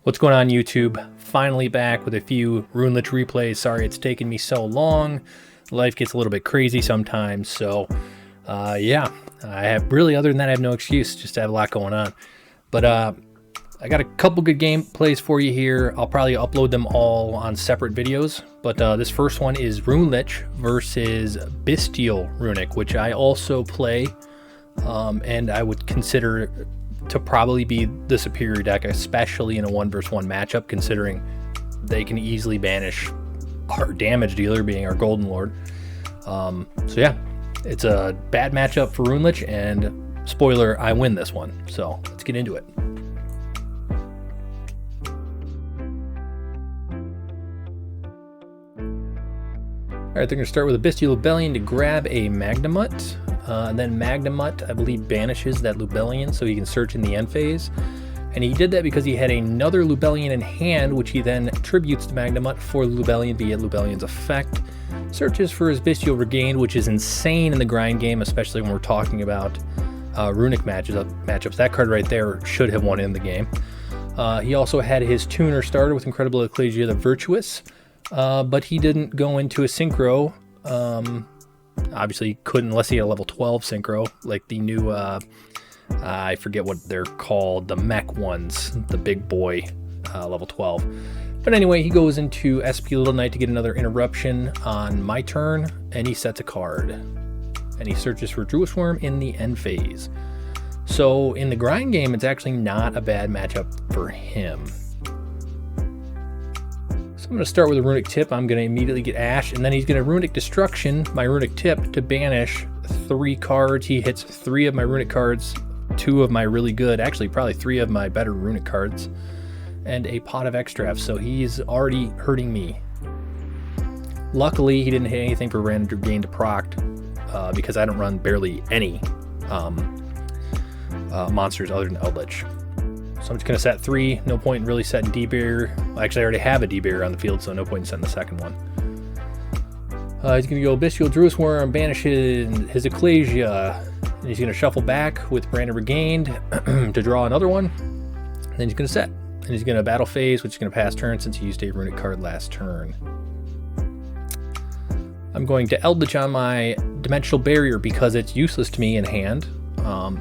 What's going on, YouTube? Finally back with a few Runelich replays. Sorry it's taken me so long. Life gets a little bit crazy sometimes, so yeah. I have really, other than that, I have no excuse. Just to have a lot going on. But I got a couple good gameplays for you here. I'll probably upload them all on separate videos. But this first one is Runelich versus Bystial Runick, which I also play, and I would consider to probably be the superior deck, especially in a 1 versus 1 matchup, considering they can easily banish our damage dealer, being our Golden Lord. So yeah, it's a bad matchup for Runelich, and spoiler, I win this one. So let's get into it. Alright, they're going to start with a Bystial Lubellion to grab a Magnamut. And then Magnamut, I believe, banishes that Lubellion so he can search in the end phase. And he did that because he had another Lubellion in hand, which he then tributes to Magnamut for Lubellion via Lubellion's effect. Searches for his Bystial Regained, which is insane in the grind game, especially when we're talking about Runick matchups. That card right there should have won in the game. He also had his Tuner starter with Incredible Ecclesia the Virtuous, but he didn't go into a Synchro. Obviously couldn't unless he had a level 12 Synchro, like the new, I forget what they're called, the mech ones, the big boy level 12. But anyway, he goes into SP Little Knight to get another interruption on my turn, and he sets a card. And he searches for Druid Swarm in the end phase. So in the grind game, it's actually not a bad matchup for him. I'm going to start with a Runick Tip. I'm going to immediately get Ash, and then he's going to Runick Destruction my Runick Tip to banish 3 cards. He hits 3 of my Runick cards, 2 of my really good, actually probably 3 of my better Runick cards, and a Pot of Extract, so he's already hurting me. Luckily, he didn't hit anything for random gain to proc, because I don't run barely any monsters other than Eldlich. So I'm just going to set 3, no point in really setting D-Barrier. Well, actually, I already have a D-Barrier on the field, so no point in setting the second one. He's going to go Bystial Druid Swarm, banish his Ecclesia, and he's going to shuffle back with Branded Regained to draw another one. And then he's going to set. And he's going to Battle Phase, which is going to pass turn since he used a Runick card last turn. I'm going to Eldlich on my Dimensional Barrier because it's useless to me in hand.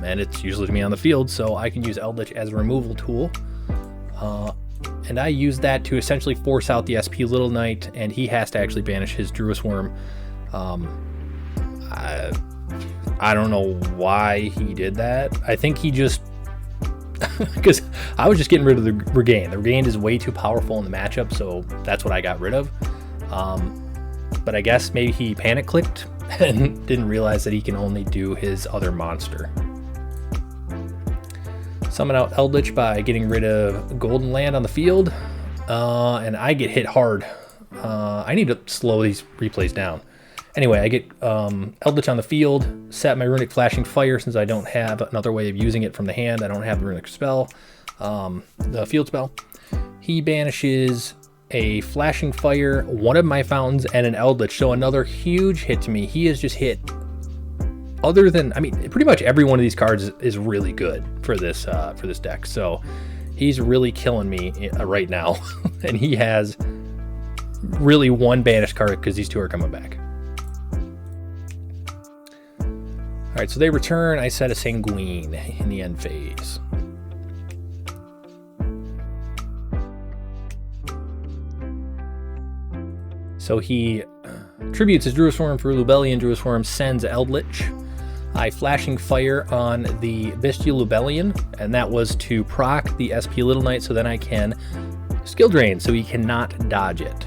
And it's usually to me on the field, so I can use Eldlich as a removal tool. And I use that to essentially force out the SP Little Knight, and he has to actually banish his Druid Swarm. I don't know why he did that. I think he just... because I was just getting rid of the Regain. The Regain is way too powerful in the matchup, so that's what I got rid of. But I guess maybe he panic clicked and didn't realize that he can only do his other monster. Summon out Eldlich by getting rid of Golden Land on the field, and I get hit hard. I need to slow these replays down. Anyway, I get Eldlich on the field, set my Runick Flashing Fire since I don't have another way of using it from the hand. I don't have the Runick spell, the field spell. He banishes a Flashing Fire, one of my fountains, and an Eldlich, so another huge hit to me. He has just hit, other than, I mean, pretty much every one of these cards is really good for this deck, so he's really killing me right now. And he has really one banished card because these 2 are coming back. Alright, so they return. I set a Sanguine in the end phase. So he tributes his Druid Swarm for Lubellion. Druid Swarm sends Eldlich. I Flashing Fire on the Bystial Lubellion, and that was to proc the SP Little Knight so then I can Skill Drain so he cannot dodge it.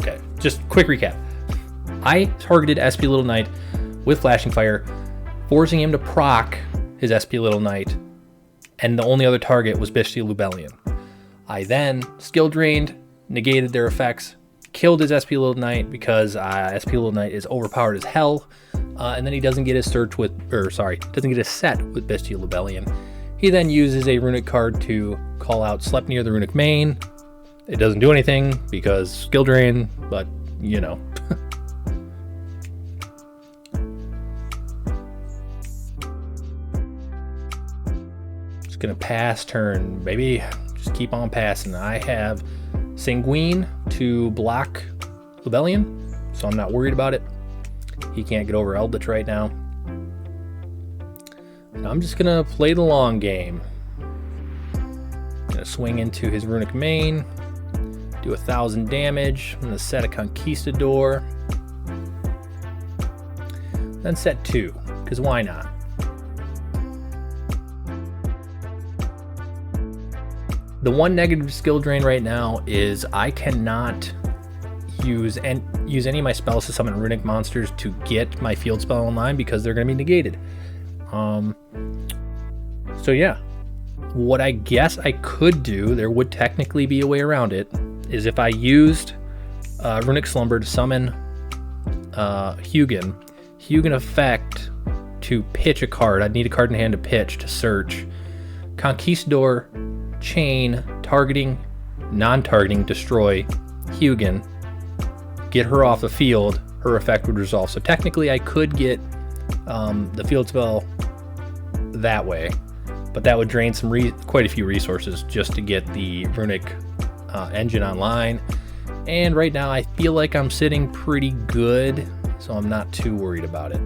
Okay, just quick recap. I targeted SP Little Knight with Flashing Fire, forcing him to proc his SP Little Knight, and the only other target was Bystial Lubellion. I then Skill Drained, negated their effects, killed his SP Little Knight because SP Little Knight is overpowered as hell, and then he doesn't get his search with, doesn't get his set with Bystial Lubellion. He then uses a Runick card to call out Sleipnir the Runick main. It doesn't do anything because Skill Drain, but you know. gonna pass turn, baby. Just keep on passing. I have Sanguine to block Lubellion, so I'm not worried about it. He can't get over Eldlich right now. And I'm just gonna play the long game. Gonna swing into his Runick main, do 1,000 damage. I'm gonna set a Conquistador. Then set 2, because why not? The one negative skill drain right now is I cannot use any of my spells to summon Runick monsters to get my field spell online because they're going to be negated. So yeah, what I guess I could do, there would technically be a way around it, is if I used Runick Slumber to summon Hugin effect to pitch a card. I'd need a card in hand to pitch to search. Conquistador, chain, targeting, non-targeting, destroy Hugin, get her off the field, her effect would resolve. So technically I could get the field spell that way, but that would drain quite a few resources just to get the Runick engine online. And right now I feel like I'm sitting pretty good, so I'm not too worried about it.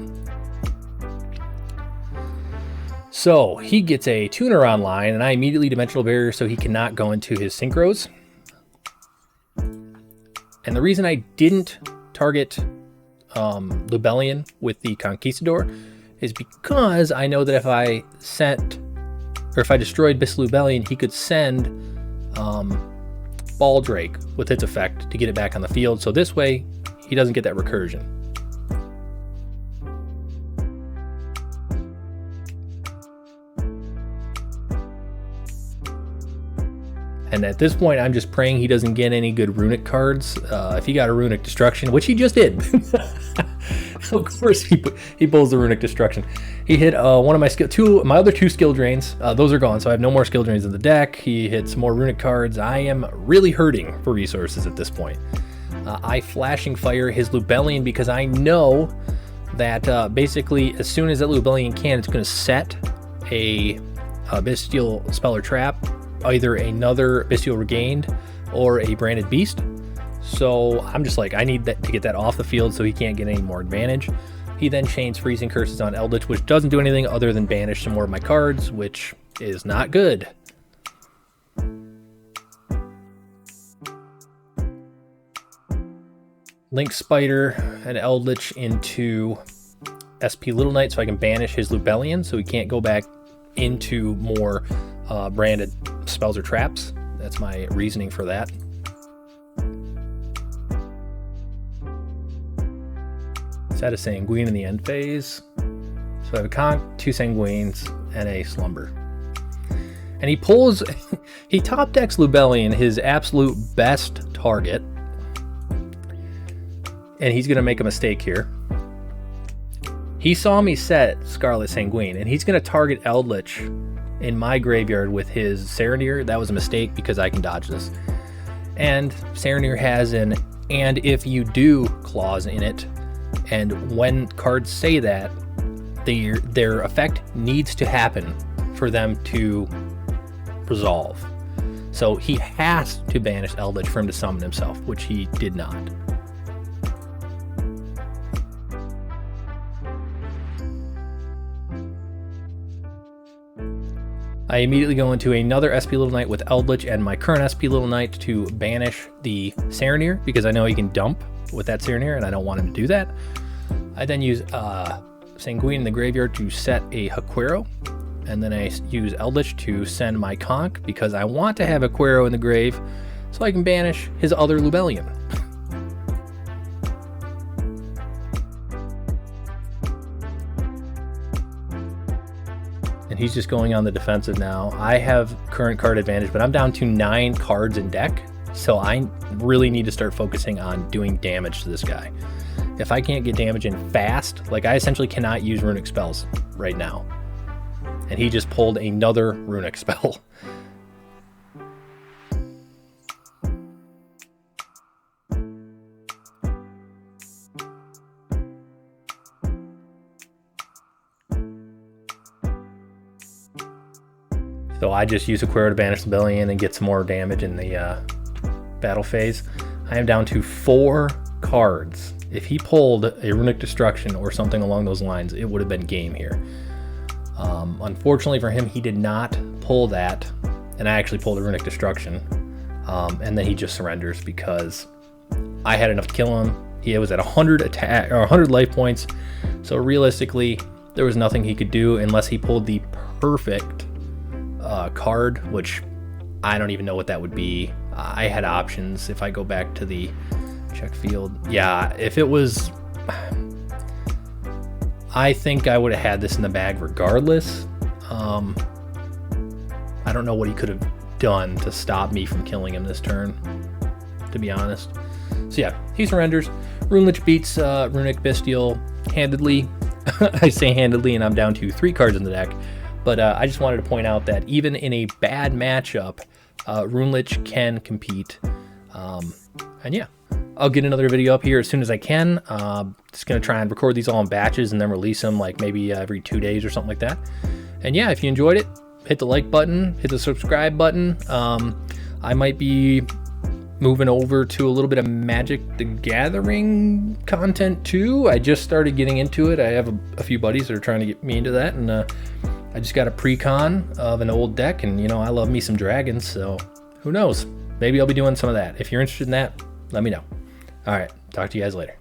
So he gets a tuner online, and I immediately dimensional barrier so he cannot go into his synchros. And the reason I didn't target Lubellion with the Conquistador is because I know that if I destroyed Bystial Lubellion, he could send Baldrake with its effect to get it back on the field. So this way, he doesn't get that recursion. And at this point, I'm just praying he doesn't get any good Runick cards. If he got a Runick Destruction, which he just did. Of course, he pulls the Runick Destruction. He hit one of my other two skill drains. Those are gone, so I have no more skill drains in the deck. He hit some more Runick cards. I am really hurting for resources at this point. I Flashing Fire his Lubellion because I know that basically as soon as that Lubellion can, it's going to set a Bystial Spell or Trap, either another Bystial Regained or a Branded Beast. So I'm just like, I need to get that off the field so he can't get any more advantage. He then chains Freezing Curses on Eldlich, which doesn't do anything other than banish some more of my cards, which is not good. Link Spider and Eldlich into SP Little Knight so I can banish his Lubellion so he can't go back into more branded spells or traps. That's my reasoning for that. Set a Sanguine in the end phase. So I have a Conch, 2 Sanguines, and a Slumber. And he pulls, he top decks Lubellion, his absolute best target. And he's going to make a mistake here. He saw me set Scarlet Sanguine, and he's going to target Eldlich in my graveyard with his Serenir. That was a mistake because I can dodge this. And Serenir has an "and if you do" clause in it. And when cards say that, their effect needs to happen for them to resolve. So he has to banish Eldlich for him to summon himself, which he did not. I immediately go into another SP Little Knight with Eldlich and my current SP Little Knight to banish the Serenir because I know he can dump with that Serenir and I don't want him to do that. I then use Sanguine in the graveyard to set a Haquero, and then I use Eldlich to send my Conch because I want to have Haquero in the grave so I can banish his other Lubellion. And he's just going on the defensive now. I have current card advantage, but I'm down to 9 cards in deck, so I really need to start focusing on doing damage to this guy. If I can't get damage in fast, like I essentially cannot use Runick spells right now. And he just pulled another Runick spell. So I just use Aquero to banish Lubellion and get some more damage in the battle phase. I am down to 4 cards. If he pulled a Runick Destruction or something along those lines, it would have been game here. Unfortunately for him, he did not pull that, and I actually pulled a Runick Destruction. And then he just surrenders because I had enough to kill him. He was at 100 attack or 100 life points, so realistically, there was nothing he could do unless he pulled the perfect card, which I don't even know what that would be. I had options. If I go back to the check field, yeah, if it was, I think I would have had this in the bag regardless. I don't know what he could have done to stop me from killing him this turn, to be honest. So yeah, he surrenders. Runelich beats Runick Bystial handedly. I say handedly, and I'm down to 3 cards in the deck. But I just wanted to point out that even in a bad matchup, Runelich can compete. And yeah, I'll get another video up here as soon as I can. Just going to try and record these all in batches and then release them like maybe every 2 days or something like that. And yeah, if you enjoyed it, hit the like button, hit the subscribe button. I might be moving over to a little bit of Magic the Gathering content too. I just started getting into it. I have a few buddies that are trying to get me into that, and I just got a pre-con of an old deck, and you know, I love me some dragons, so who knows? Maybe I'll be doing some of that. If you're interested in that, let me know. All right, talk to you guys later.